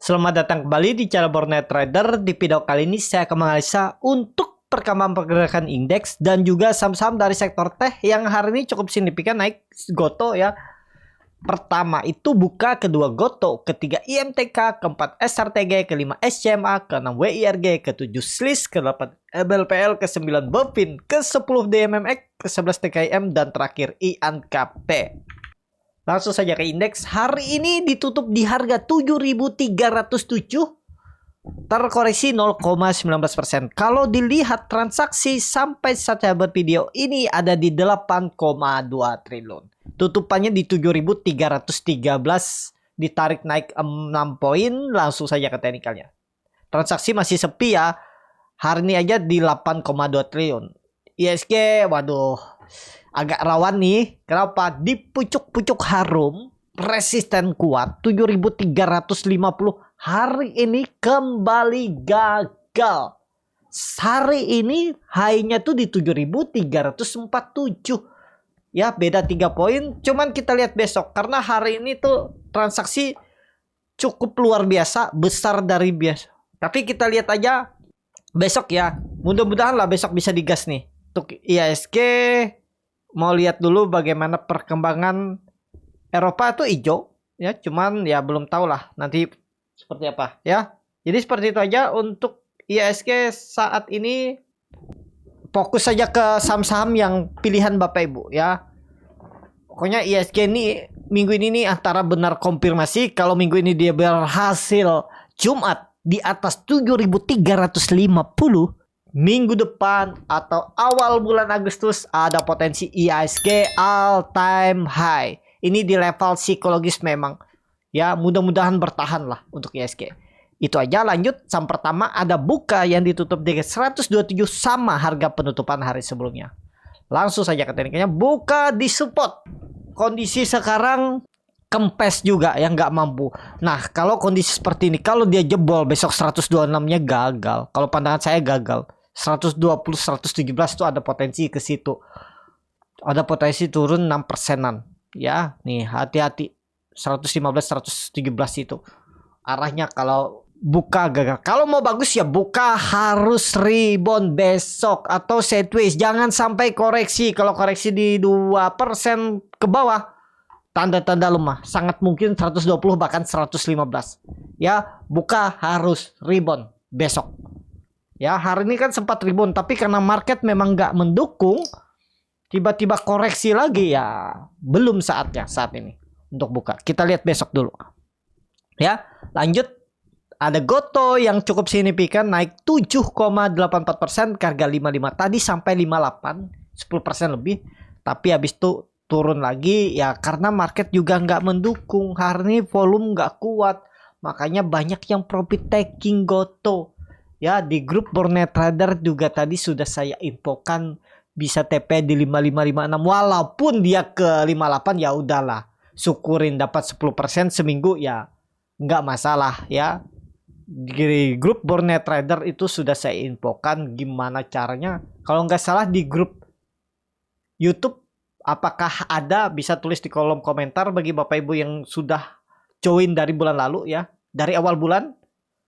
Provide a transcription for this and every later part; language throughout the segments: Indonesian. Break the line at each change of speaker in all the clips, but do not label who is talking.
Selamat datang kembali di channel Borneo Trader. Di video kali ini saya akan menganalisa untuk perkembangan pergerakan indeks dan juga saham-saham dari sektor teh yang hari ini cukup signifikan naik. Goto ya. Pertama itu buka, kedua Goto, ketiga IMTK, keempat SRTG, kelima SCMA, keenam WIRG, ketujuh SLIS, ke-8 MLPL, ke-9 BOFIN, ke-10 DMMX, ke-11 TKIM, dan terakhir IANKP. Langsung saja ke indeks. Hari ini ditutup di harga 7.307, terkoreksi 0,19%. Kalau dilihat transaksi sampai saat saya buat video ini ada di 8,2 triliun. Tutupannya di 7.313, ditarik naik 6 poin. Langsung saja ke teknikalnya. Transaksi masih sepi ya. Hari ini aja di 8,2 triliun. ISG, waduh, agak rawan nih. Kenapa? Di pucuk-pucuk harum, resisten kuat 7.350. Hari ini kembali gagal. Hari ini high-nya tuh di 7.347. Ya, beda 3 poin. Cuman kita lihat besok, karena hari ini tuh transaksi cukup luar biasa, besar dari biasa. Tapi kita lihat aja besok ya. Mudah-mudahan lah besok bisa digas nih. Untuk IHSG mau lihat dulu bagaimana perkembangan. Eropa itu hijau ya, cuman ya belum tahu lah nanti seperti apa ya. Jadi seperti itu aja untuk IHSG saat ini. Fokus saja ke saham-saham yang pilihan Bapak Ibu ya. Pokoknya IHSG ini minggu ini nih antara benar konfirmasi, kalau minggu ini dia berhasil Jumat di atas 7.350, minggu depan atau awal bulan Agustus ada potensi IHSG all time high. Ini di level psikologis memang. Ya, mudah-mudahan bertahan lah untuk IHSG. Itu aja. Lanjut, saham pertama ada Buka yang ditutup di 127 sama harga penutupan hari sebelumnya. Langsung saja ke tekniknya. Buka di support. Kondisi sekarang kempes juga yang nggak mampu. Nah, kalau kondisi seperti ini, kalau dia jebol besok 126-nya gagal. Kalau pandangan saya gagal. 120, 117 itu ada potensi ke situ. Ada potensi turun 6%-an. Ya, nih hati-hati. 115, 117 itu. Arahnya kalau Buka gagal. Kalau mau bagus ya Buka harus rebound besok atau sideways. Jangan sampai koreksi. Kalau koreksi di 2% ke bawah, tanda-tanda lemah. Sangat mungkin 120 bahkan 115. Ya, Buka harus rebound besok. Ya, hari ini kan sempat rebound, tapi karena market memang nggak mendukung, tiba-tiba koreksi lagi ya, belum saatnya saat ini untuk Buka. Kita lihat besok dulu. Ya, lanjut ada Goto yang cukup signifikan naik 7,84% ke harga 55. Tadi sampai 58, 10% lebih, tapi habis itu turun lagi ya karena market juga nggak mendukung. Hari ini volume nggak kuat, makanya banyak yang profit taking Goto. Ya, di grup Borneo Trader juga tadi sudah saya infokan bisa TP di 5556. Walaupun dia ke 58 ya udahlah. Syukurin dapat 10% seminggu ya nggak masalah ya. Di grup Borneo Trader itu sudah saya infokan gimana caranya. Kalau nggak salah di grup YouTube, apakah ada, bisa tulis di kolom komentar bagi Bapak Ibu yang sudah join dari bulan lalu ya. Dari awal bulan.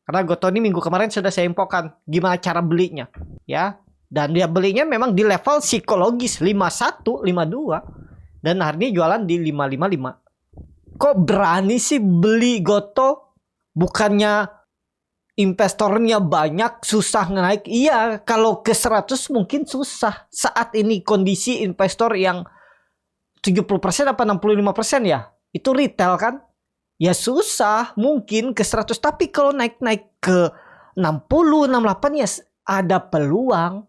Karena Goto ini minggu kemarin sudah saya infokan gimana cara belinya ya. Dan dia belinya memang di level psikologis 51, 52. Dan hari ini jualan di 555. Kok berani sih beli Goto? Bukannya investornya banyak, susah naik. Iya, kalau ke 100 mungkin susah. Saat ini kondisi investor yang 70% apa 65% ya? Itu retail kan? Ya susah mungkin ke 100. Tapi kalau naik-naik ke 60, 68 ya ada peluang.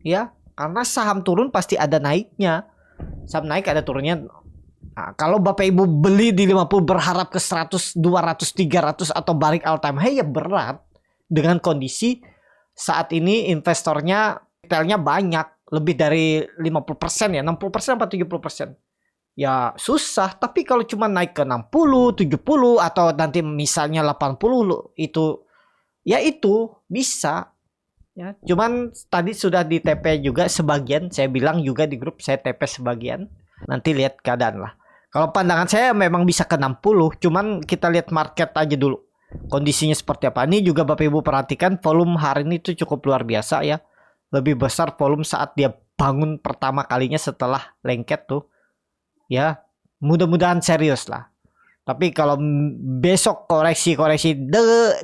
Ya, karena saham turun pasti ada naiknya. Saham naik ada turunnya. Nah, kalau Bapak Ibu beli di 50 berharap ke 100, 200, 300 atau balik all time high ya berat. Dengan kondisi saat ini investornya retailnya banyak, lebih dari 50% ya, 60% apa 70%. Ya susah, tapi kalau cuma naik ke 60, 70 atau nanti misalnya 80 itu ya itu bisa. Ya, cuman tadi sudah di TP juga sebagian, saya bilang juga di grup saya TP sebagian. Nanti lihat keadaan lah. Kalau pandangan saya memang bisa ke 60, cuman kita lihat market aja dulu. kondisinya seperti apa. Ini juga Bapak Ibu perhatikan volume hari ini itu cukup luar biasa ya. Lebih besar volume saat dia bangun pertama kalinya setelah lengket tuh. Ya, mudah-mudahan serius lah. Tapi kalau besok koreksi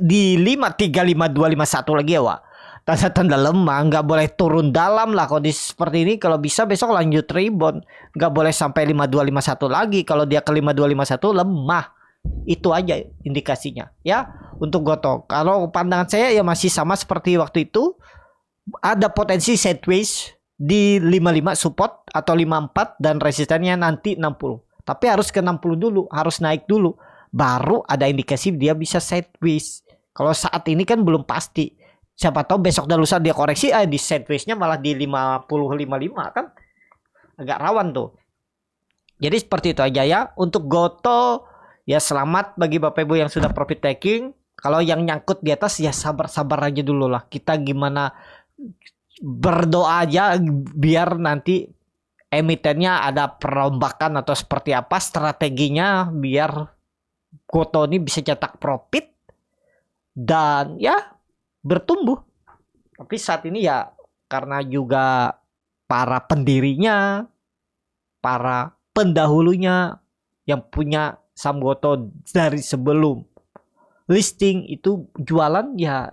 di 535251 lagi ya, Wak. Tanda-tanda lemah, nggak boleh turun dalam lah kondisi seperti ini. Kalau bisa besok lanjut rebound, nggak boleh sampai 5251 lagi. Kalau dia ke 5251 lemah, itu aja indikasinya ya untuk Goto. Kalau pandangan saya ya masih sama seperti waktu itu, ada potensi sideways di 55 support atau 54 dan resistennya nanti 60. Tapi harus ke 60 dulu, harus naik dulu, baru ada indikasi dia bisa sideways. Kalau saat ini kan belum pasti. Siapa tahu besok dan lusa dia koreksi, di sideways-nya malah di 50-55 kan. Agak rawan tuh. Jadi seperti itu aja ya. Untuk Goto, ya selamat bagi Bapak Ibu yang sudah profit taking. Kalau yang nyangkut di atas ya sabar-sabar aja dulu lah. Kita gimana berdoa aja biar nanti emitennya ada perombakan atau seperti apa strateginya biar Goto ini bisa cetak profit dan ya bertumbuh. Tapi saat ini ya karena juga para pendirinya, para pendahulunya yang punya saham Goto dari sebelum listing itu jualan ya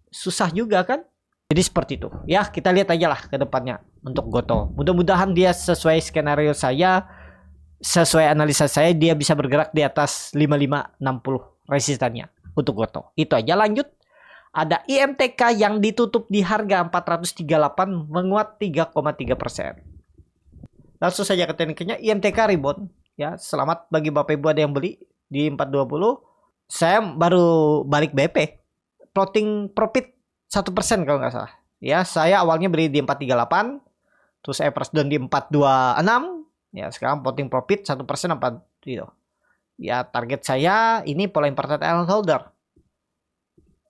susah juga kan. Jadi seperti itu. Ya, kita lihat aja lah ke depannya untuk Goto. Mudah-mudahan dia sesuai skenario saya, sesuai analisa saya, dia bisa bergerak di atas 5560 resistannya untuk Goto. Itu aja. Lanjut. Ada IMTK yang ditutup di harga 438 menguat 3,3%. Langsung saja ke tekniknya, IMTK rebound. Ya, selamat bagi Bapak Ibu ada yang beli di 420. Saya baru balik BP. Floating profit 1% kalau nggak salah. Ya, saya awalnya beli di 438. Terus saya press down di 426. Ya, sekarang floating profit 1% apa gitu. Ya, target saya ini pola important and holder.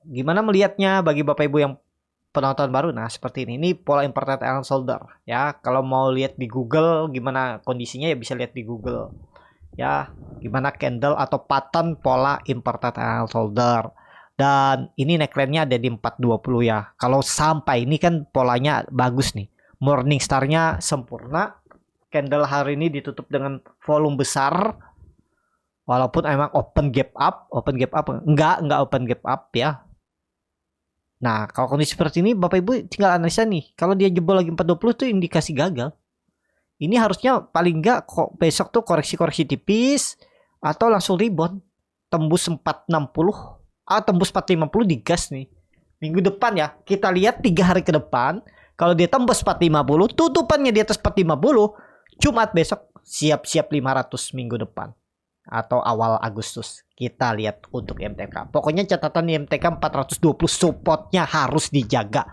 Gimana melihatnya bagi Bapak Ibu yang penonton baru? Nah, seperti ini. Ini pola important and holder. Ya, kalau mau lihat di Google gimana kondisinya ya bisa lihat di Google. Ya, gimana candle atau pattern pola important and holder. Dan ini neckline-nya ada di 420 ya. Kalau sampai ini kan polanya bagus nih. Morning star-nya sempurna. Candle hari ini ditutup dengan volume besar. Walaupun emang open gap up. Enggak open gap up ya. Nah, kalau kondisi seperti ini Bapak Ibu tinggal analisa nih. Kalau dia jebol lagi 420 itu indikasi gagal. Ini harusnya paling enggak kok besok tuh koreksi-koreksi tipis atau langsung rebound. Tembus 460. Tembus 450 digas nih. Minggu depan ya, kita lihat 3 hari ke depan. Kalau dia tembus 450, tutupannya di atas 450, Jumat besok siap-siap 500 minggu depan. Atau awal Agustus. Kita lihat untuk IMTK. Pokoknya catatan IMTK 420 supportnya harus dijaga.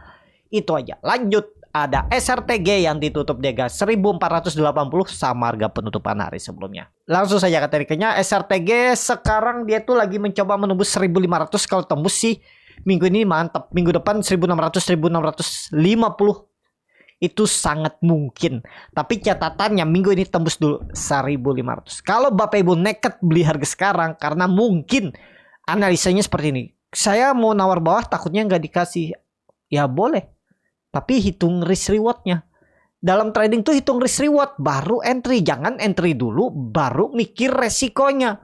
Itu aja. Lanjut. Ada SRTG yang ditutup di harga 1480 sama harga penutupan hari sebelumnya. Langsung saja ke tekniknya. SRTG sekarang dia tuh lagi mencoba menembus 1500. Kalau tembus sih minggu ini mantap. Minggu depan 1600 1650 itu sangat mungkin. Tapi catatannya minggu ini tembus dulu 1500. Kalau Bapak Ibu nekat beli harga sekarang karena mungkin analisanya seperti ini. Saya mau nawar bawah takutnya nggak dikasih. Ya boleh. Tapi hitung risk rewardnya. Dalam trading tuh hitung risk reward baru entry. Jangan entry dulu baru mikir resikonya.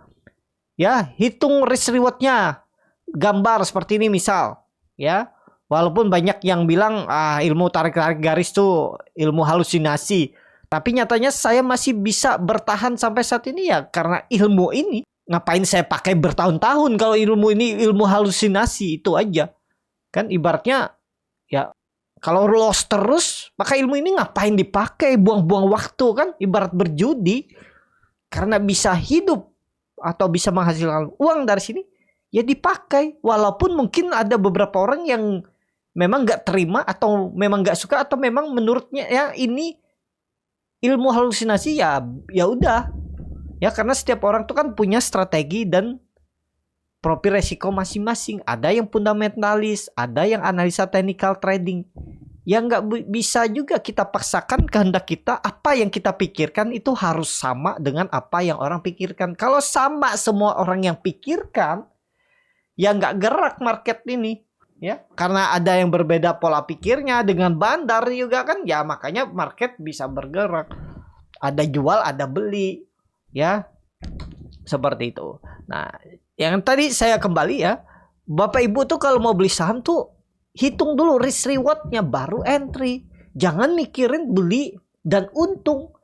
Ya, hitung risk rewardnya. Gambar seperti ini misal. Ya. Walaupun banyak yang bilang ilmu tarik-tarik garis tuh ilmu halusinasi. Tapi nyatanya saya masih bisa bertahan sampai saat ini ya karena ilmu ini. Ngapain saya pakai bertahun-tahun kalau ilmu ini ilmu halusinasi itu aja. Kan ibaratnya ya kalau loss terus maka ilmu ini ngapain dipakai, buang-buang waktu kan, ibarat berjudi. Karena bisa hidup atau bisa menghasilkan uang dari sini ya dipakai. Walaupun mungkin ada beberapa orang yang memang nggak terima atau memang nggak suka atau memang menurutnya ya ini ilmu halusinasi ya udah ya karena setiap orang tuh kan punya strategi dan profil resiko masing-masing. Ada yang fundamentalis, ada yang analisa technical trading. Ya nggak bisa juga kita paksakan kehendak kita. Apa yang kita pikirkan itu harus sama dengan apa yang orang pikirkan. Kalau sama semua orang yang pikirkan ya nggak gerak market ini. Ya, karena ada yang berbeda pola pikirnya dengan bandar juga kan, ya makanya market bisa bergerak. Ada jual, ada beli, ya seperti itu. Nah, yang tadi saya kembali ya, Bapak Ibu tuh kalau mau beli saham tuh hitung dulu risk rewardnya baru entry. Jangan mikirin beli dan untung.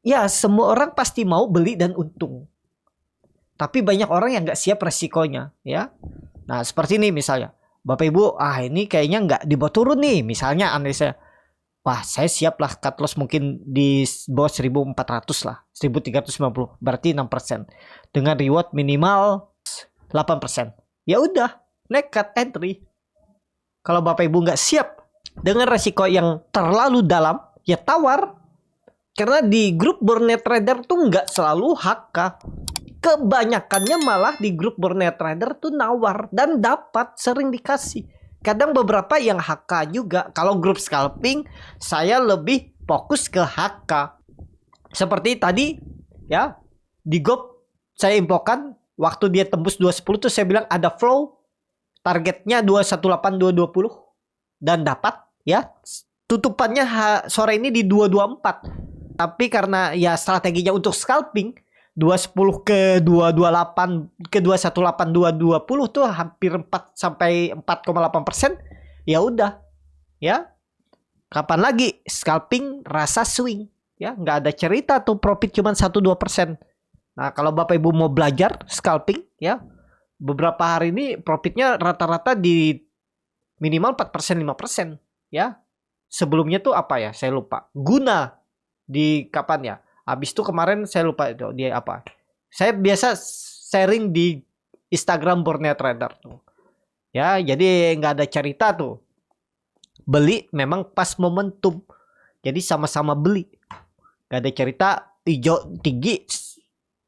Ya, semua orang pasti mau beli dan untung. Tapi banyak orang yang nggak siap resikonya, ya. Nah, seperti ini misalnya. Bapak Ibu, ini kayaknya nggak dibawa turun nih. Misalnya analisa, wah saya siap lah cut loss mungkin di bawah 1400 lah. 1350, berarti 6%. Dengan reward minimal 8%. Ya udah, nekat entry. Kalau Bapak Ibu nggak siap dengan resiko yang terlalu dalam, ya tawar. Karena di grup Burnet Trader tuh nggak selalu HK. Kebanyakannya malah di grup Burnet Trader tuh nawar dan dapat, sering dikasih. Kadang beberapa yang HK juga. Kalau grup scalping saya lebih fokus ke HK. Seperti tadi ya, di GOP saya infokan waktu dia tembus 210 tuh saya bilang ada flow. Targetnya 218 220 dan dapat ya. Tutupannya sore ini di 224. Tapi karena ya strateginya untuk scalping 210 ke 228 ke 218 220 tuh hampir 4 sampai 4,8%. Ya udah. Ya. Kapan lagi scalping rasa swing, ya, nggak ada cerita tuh profit cuma 1-2%. Nah, kalau Bapak Ibu mau belajar scalping, ya, beberapa hari ini profitnya rata-rata di minimal 4% 5%, ya. Sebelumnya tuh apa ya? Saya lupa. Guna di kapan ya? Habis itu kemarin saya lupa itu dia apa. Saya biasa sharing di Instagram Burnet Trader tuh. Ya, jadi nggak ada cerita tuh. Beli memang pas momentum. Jadi sama-sama beli. Nggak ada cerita hijau tinggi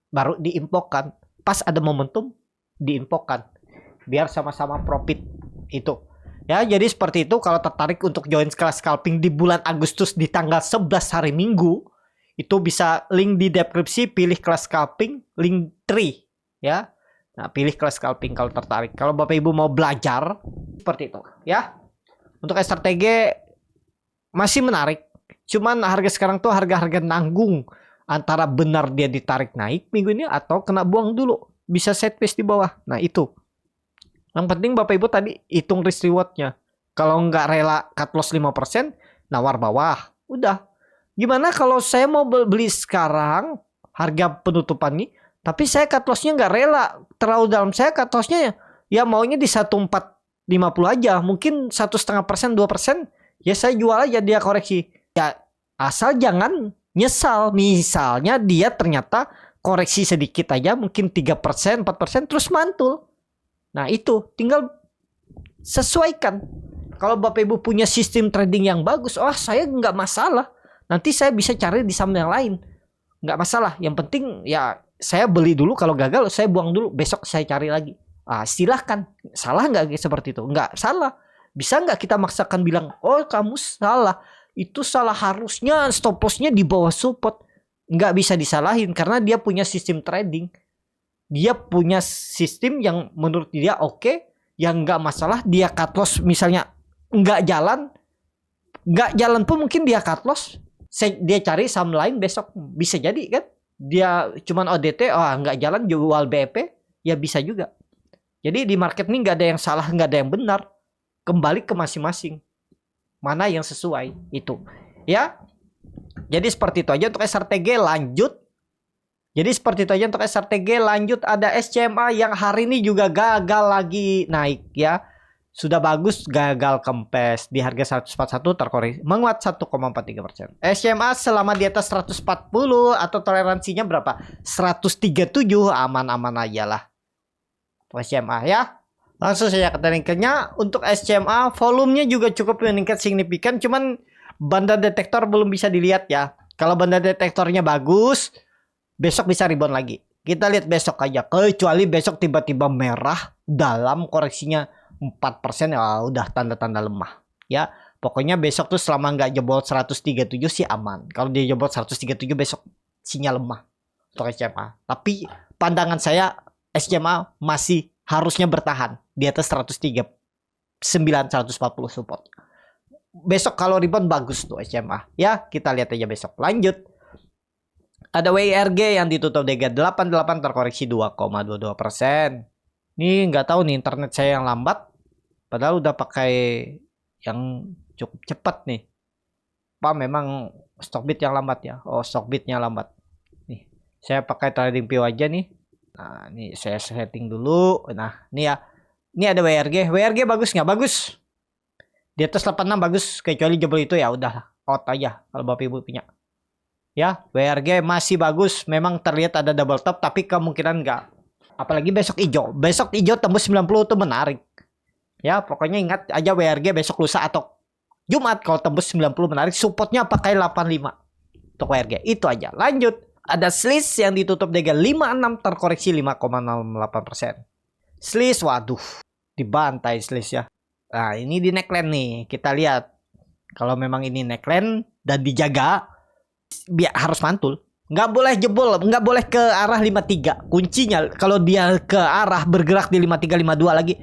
baru diinfokan. Pas ada momentum diinfokan. Biar sama-sama profit itu. Ya, jadi seperti itu. Kalau tertarik untuk join kelas scalping di bulan Agustus di tanggal 11 hari Minggu, itu bisa link di deskripsi, pilih kelas scalping, link 3 ya. Nah, pilih kelas scalping kalau tertarik. Kalau Bapak Ibu mau belajar seperti itu ya. Untuk strategi masih menarik. Cuman harga sekarang tuh harga-harga nanggung antara benar dia ditarik naik minggu ini atau kena buang dulu. Bisa set pace di bawah. Nah, itu. Yang penting Bapak Ibu tadi hitung risk rewardnya. Kalau nggak rela cut loss 5%, nawar bawah. Udah. Gimana kalau saya mau beli sekarang harga penutupan nih, tapi saya cut loss-nya nggak rela terlalu dalam, saya cut loss-nya ya maunya di 1450 aja, mungkin 1,5% 2%, ya saya jual aja dia koreksi. Ya asal jangan nyesal, misalnya dia ternyata koreksi sedikit aja, mungkin 3% 4% terus mantul. Nah itu tinggal sesuaikan. Kalau Bapak Ibu punya sistem trading yang bagus, saya nggak masalah. Nanti saya bisa cari di saham yang lain. Nggak masalah. Yang penting ya saya beli dulu. Kalau gagal saya buang dulu. Besok saya cari lagi. Silahkan. Salah nggak seperti itu? Nggak salah. Bisa nggak kita maksakan bilang, oh kamu salah. Itu salah, harusnya stop loss-nya di bawah support. Nggak bisa disalahin. Karena dia punya sistem trading. Dia punya sistem yang menurut dia oke. Yang nggak masalah. Dia cut loss misalnya nggak jalan. Nggak jalan pun mungkin dia cut loss. Dia cari saham lain besok, bisa jadi kan. Dia cuman ODT, nggak jalan jual BEP, ya bisa juga. Jadi di market ini nggak ada yang salah, nggak ada yang benar. Kembali ke masing-masing. Mana yang sesuai itu, ya. Jadi seperti itu aja untuk strategi. Lanjut. Jadi seperti itu aja untuk strategi. Lanjut ada SCMA yang hari ini juga gagal lagi naik ya. Sudah bagus, gagal kempes di harga 141, terkoreksi menguat 1,43%. SMA selama di atas 140 atau toleransinya berapa? 137, aman-aman aja lah. SMA ya. Langsung saya ke tekniknya. Untuk SMA volumenya juga cukup meningkat signifikan, cuman banda detektor belum bisa dilihat ya. Kalau banda detektornya bagus, besok bisa rebound lagi. Kita lihat besok aja. Kecuali besok tiba-tiba merah dalam koreksinya 4%, ya udah tanda-tanda lemah ya. Pokoknya besok tuh selama nggak jebol 137 sih aman. Kalau dia jebol 137 besok sinyal lemah untuk SMA. Tapi pandangan saya SMA masih harusnya bertahan di atas 139 140 support. Besok kalau rebound bagus tuh SMA. Ya, kita lihat aja besok. Lanjut. Ada WIRG yang ditutup DG88 terkoreksi 2,22%. Ini nggak tahu nih internet saya yang lambat. Padahal udah pakai yang cukup cepat nih. Apa memang Stockbit yang lambat ya? Oh, Stockbitnya lambat. Nih, saya pakai TradingView aja nih. Nah, ini saya setting dulu. Nah, ini ya. Ini ada WRG. WRG bagus nggak? Bagus. Di atas 86 bagus. Kecuali jebol itu ya udah out aja kalau Bapak Ibu punya. Ya, WRG masih bagus. Memang terlihat ada double top, tapi kemungkinan nggak. Apalagi besok hijau. Besok hijau tembus 90 itu menarik. Ya, pokoknya ingat aja WRG besok lusa atau Jumat kalau tembus 90 menarik. Supportnya pakai 85 untuk WRG. Itu aja. Lanjut. Ada SLIS yang ditutup DG 56 terkoreksi 5,08%. SLIS, waduh. Dibantai SLIS ya. Nah, ini di neckline nih. Kita lihat. Kalau memang ini neckline dan dijaga, biar harus mantul. Nggak boleh jebol, nggak boleh ke arah 53. Kuncinya kalau dia ke arah bergerak di 53, 52 lagi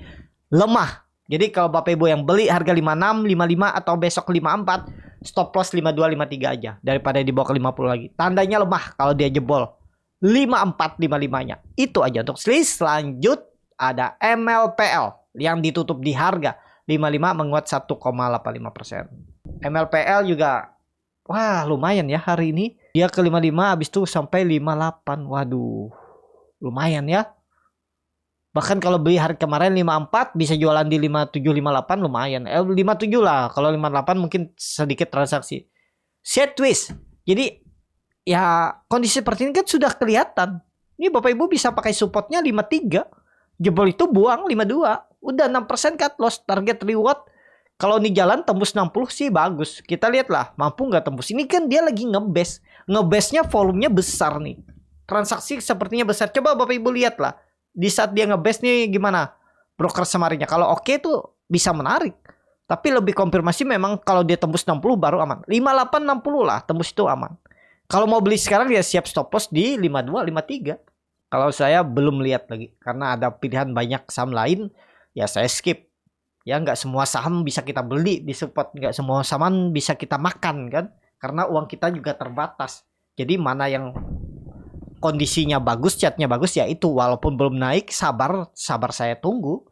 lemah. Jadi kalau Bapak Ibu yang beli harga 56, 55 atau besok 54, stop loss 52, 53 aja daripada dibawa ke 50 lagi. Tandanya lemah kalau dia jebol. 54, 55-nya. Itu aja untuk SLIS. Lanjut ada MLPL yang ditutup di harga 55 menguat 1,85%. MLPL juga wah, lumayan ya hari ini. Dia ke 55 habis itu sampai 58. Waduh. Lumayan ya. Bahkan kalau beli hari kemarin 54 bisa jualan di 57 58 lumayan. 57 lah. Kalau 58 mungkin sedikit transaksi. Set twist. Jadi ya kondisi seperti ini kan sudah kelihatan. Ini Bapak Ibu bisa pakai supportnya 53. Jebol itu buang 52. Udah 6% cut loss, target reward. Kalau ini jalan tembus 60 sih bagus. Kita lihatlah mampu nggak tembus. Ini kan dia lagi ngebase. Ngebase-nya volumenya besar nih. Transaksi sepertinya besar. Coba Bapak Ibu lihatlah. Di saat dia ngebase nih gimana broker semarinya. Kalau oke tuh bisa menarik. Tapi lebih konfirmasi memang kalau dia tembus 60 baru aman. 58 60 lah tembus itu aman. Kalau mau beli sekarang ya siap stop loss di 52 53. Kalau saya belum lihat lagi karena ada pilihan banyak saham lain ya saya skip. Ya nggak semua saham bisa kita beli di support, nggak semua saham bisa kita makan kan, karena uang kita juga terbatas. Jadi mana yang kondisinya bagus, chartnya bagus ya itu, walaupun belum naik sabar saya tunggu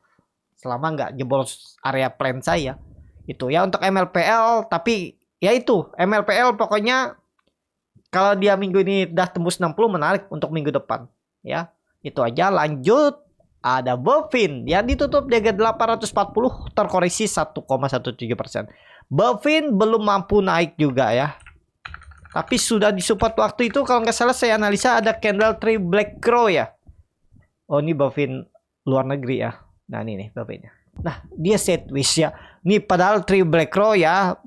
selama nggak jebol area plan saya. Itu ya untuk MLPL, tapi ya itu MLPL pokoknya kalau dia minggu ini udah tembus 60 menarik untuk minggu depan ya. Itu aja. Lanjut. Ada Bovin yang ditutup DG 840 terkoreksi 1,17%. Bovin belum mampu naik juga ya. Tapi sudah disupport waktu itu kalau nggak salah saya analisa ada candle tree black crow ya. Oh ini Bovin luar negeri ya. Nah ini nih Bovinnya. Nah dia sideways ya. Nih padahal tree black crow ya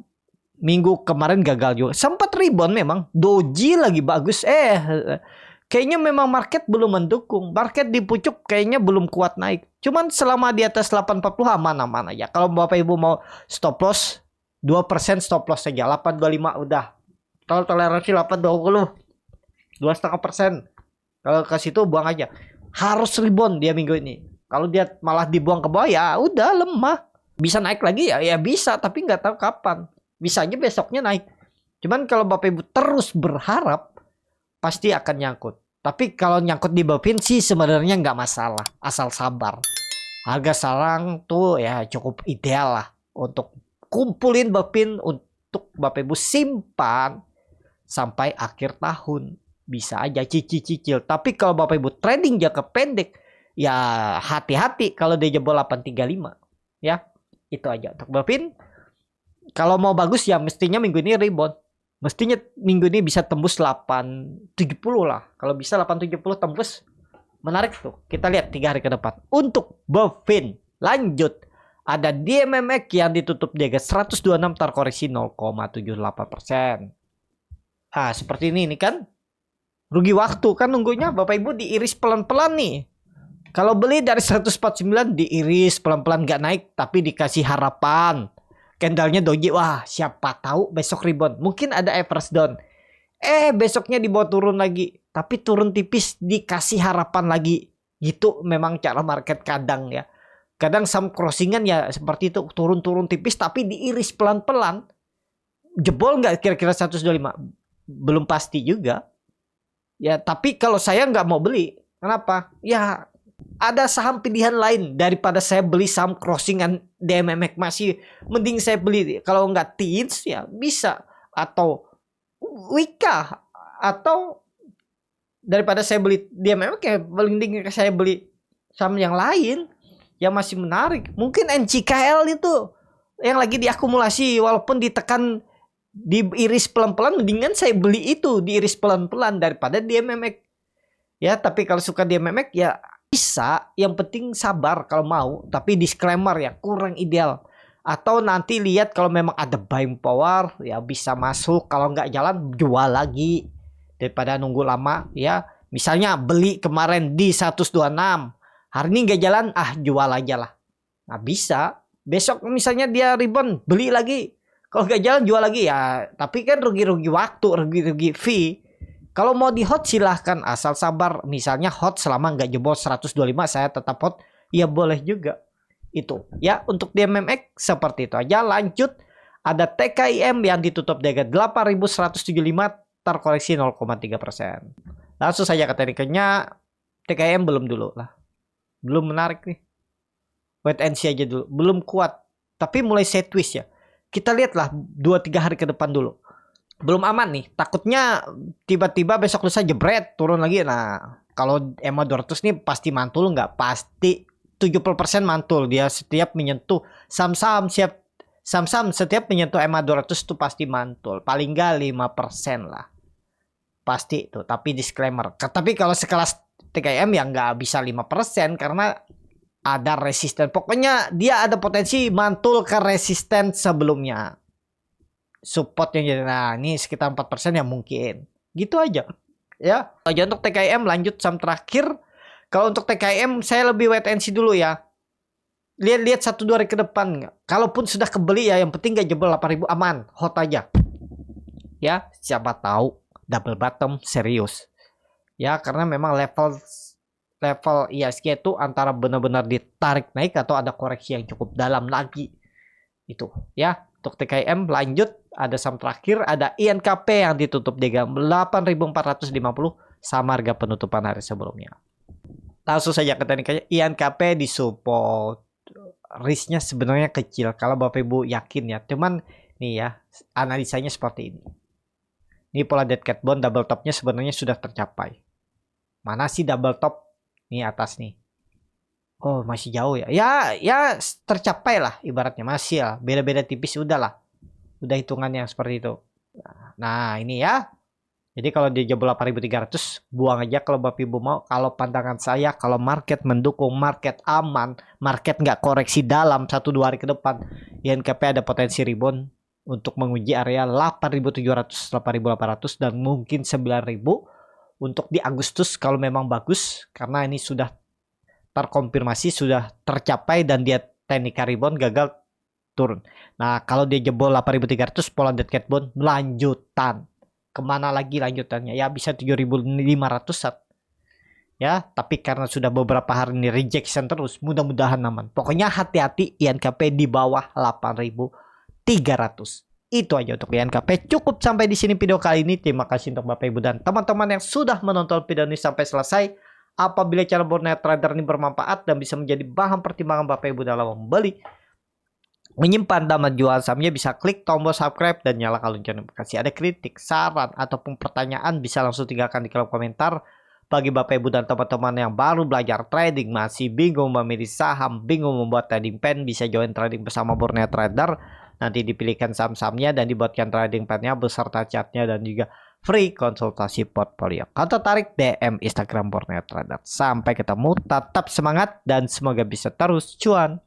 minggu kemarin gagal juga. Sempat rebound memang. Doji lagi bagus. Kayaknya memang market belum mendukung. Market di pucuk kayaknya belum kuat naik. Cuman selama di atas 840 aman-aman aja. Kalau Bapak Ibu mau stop loss 2% stop loss saja. 825 udah. Kalau toleransi 820 2,5%. Kalau ke situ buang aja. Harus rebound dia minggu ini. Kalau dia malah dibuang ke bawah ya udah lemah. Bisa naik lagi ya bisa, tapi nggak tahu kapan. Bisa aja besoknya naik. Cuman kalau Bapak Ibu terus berharap pasti akan nyangkut. Tapi kalau nyangkut di Bovin sih sebenarnya nggak masalah. Asal sabar. Harga sekarang tuh ya cukup ideal lah. Untuk kumpulin Bovin untuk Bapak Ibu simpan sampai akhir tahun. Bisa aja cicil-cicil. Tapi kalau Bapak Ibu trading jangka pendek, ya hati-hati kalau dia jebol 835. Ya, itu aja untuk Bovin. Kalau mau bagus ya mestinya minggu ini rebound. Mestinya minggu ini bisa tembus 870 lah. Kalau bisa 870 tembus. Menarik tuh. Kita lihat 3 hari ke depan. Untuk Bovin. Lanjut. Ada DMMX yang ditutup di harga 126 terkoreksi 0,78%. Ah, seperti ini kan. Rugi waktu kan nunggunya. Bapak Ibu diiris pelan-pelan nih. Kalau beli dari 149 diiris pelan-pelan gak naik. Tapi dikasih harapan. Candlenya doji, wah siapa tahu besok rebound. Mungkin ada average down. Besoknya dibawa turun lagi. Tapi turun tipis dikasih harapan lagi. Gitu memang cara market kadang ya. Kadang saham crossingan ya seperti itu, turun-turun tipis tapi diiris pelan-pelan. Jebol nggak kira-kira 125? Belum pasti juga. Ya tapi kalau saya nggak mau beli. Kenapa? Ya ada saham pilihan lain daripada saya beli saham crossingan DMMX. Masih mending saya beli kalau nggak Teens ya bisa, atau Wika, atau daripada saya beli DMMX kayak mending saya beli saham yang lain yang masih menarik. Mungkin NCKL itu yang lagi diakumulasi walaupun ditekan diiris pelan-pelan, mendingan saya beli itu diiris pelan-pelan daripada DMMX. Ya, tapi kalau suka DMMX ya bisa, yang penting sabar kalau mau, tapi disclaimer ya kurang ideal. Atau nanti lihat kalau memang ada buying power ya bisa masuk, kalau nggak jalan jual lagi daripada nunggu lama ya. Misalnya beli kemarin di 126, hari ini nggak jalan, jual aja lah. Nah bisa, besok misalnya dia rebound, beli lagi. Kalau nggak jalan jual lagi ya, tapi kan rugi-rugi waktu, rugi-rugi fee. Kalau mau di hot silahkan, asal sabar. Misalnya hot selama nggak jebol 125 saya tetap hot, ya boleh juga. Itu ya untuk DMMX seperti itu aja. Lanjut, ada TKIM yang ditutup di harga 8.175, terkoreksi 0,3%. Langsung saja ke tekniknya, TKIM belum dulu lah. Belum menarik nih. Wait and see aja dulu. Belum kuat. Tapi mulai sideways ya. Kita lihatlah 2-3 hari ke depan dulu. Belum aman nih. Takutnya tiba-tiba besok lusa jebret turun lagi. Nah, kalau EMA 200 nih pasti mantul nggak? Pasti 70% mantul. Dia setiap menyentuh saham-saham setiap menyentuh EMA 200 tuh pasti mantul. Paling nggak 5% lah. Pasti itu. Tapi disclaimer. Tapi kalau sekelas TKM ya nggak bisa 5% karena ada resisten. Pokoknya dia ada potensi mantul ke resisten sebelumnya. Support yang jadi, nah ini sekitar 4% ya mungkin. Gitu aja. Ya. Aja untuk TKM, lanjut saham terakhir. Kalau untuk TKM saya lebih wait and see dulu ya. Lihat 1-2 hari ke depan. Kalaupun sudah kebeli ya yang penting gak jebol 8.000, aman, hot aja. Ya, siapa tahu double bottom serius. Ya, karena memang level IHSG itu antara benar-benar ditarik naik atau ada koreksi yang cukup dalam lagi. Itu ya. Untuk TKM lanjut, ada saham terakhir, ada INKP yang ditutup di 8.450 sama harga penutupan hari sebelumnya. Langsung saja ke tekniknya, INKP di support. Risknya sebenarnya kecil kalau Bapak Ibu yakin ya. Cuman nih ya, analisanya seperti ini. Ini pola dead cat bond double topnya sebenarnya sudah tercapai. Mana sih double top? Nih atas nih. Oh masih jauh ya. Ya tercapai lah ibaratnya, masih lah. Beda-beda tipis udah lah. Udah hitungannya seperti itu. Nah ini ya. Jadi kalau dia jebol 8.300 buang aja kalau Bapak Ibu mau. Kalau pandangan saya, kalau market mendukung, market aman, market nggak koreksi dalam 1-2 hari ke depan, INKP ada potensi rebound untuk menguji area 8.700, 8.800 dan mungkin 9.000 untuk di Agustus kalau memang bagus, karena ini sudah terkonfirmasi, sudah tercapai dan dia teknik rebound gagal turun. Nah kalau dia jebol 8.300 pola dead cat bond lanjutan. Kemana lagi lanjutannya? Ya bisa 7.500-an. Ya, tapi karena sudah beberapa hari ini rejection terus, mudah-mudahan aman. Pokoknya hati-hati INKP di bawah 8.300. Itu aja untuk INKP. Cukup sampai di sini video kali ini. Terima kasih untuk Bapak Ibu dan teman-teman yang sudah menonton video ini sampai selesai. Apabila cara Borneo Trader ini bermanfaat dan bisa menjadi bahan pertimbangan Bapak Ibu dalam membeli, menyimpan dan menjual sahamnya, bisa klik tombol subscribe dan nyalakan lonceng notifikasi. Ada kritik, saran, ataupun pertanyaan bisa langsung tinggalkan di kolom komentar. Bagi Bapak Ibu dan teman-teman yang baru belajar trading, masih bingung memilih saham, bingung membuat trading plan, bisa join trading bersama Borneo Trader. Nanti dipilihkan saham-sahamnya dan dibuatkan trading plan-nya beserta chartnya dan juga free konsultasi portfolio. Kalau tertarik, DM Instagram Borneo Trader. Sampai ketemu, tetap semangat dan semoga bisa terus cuan.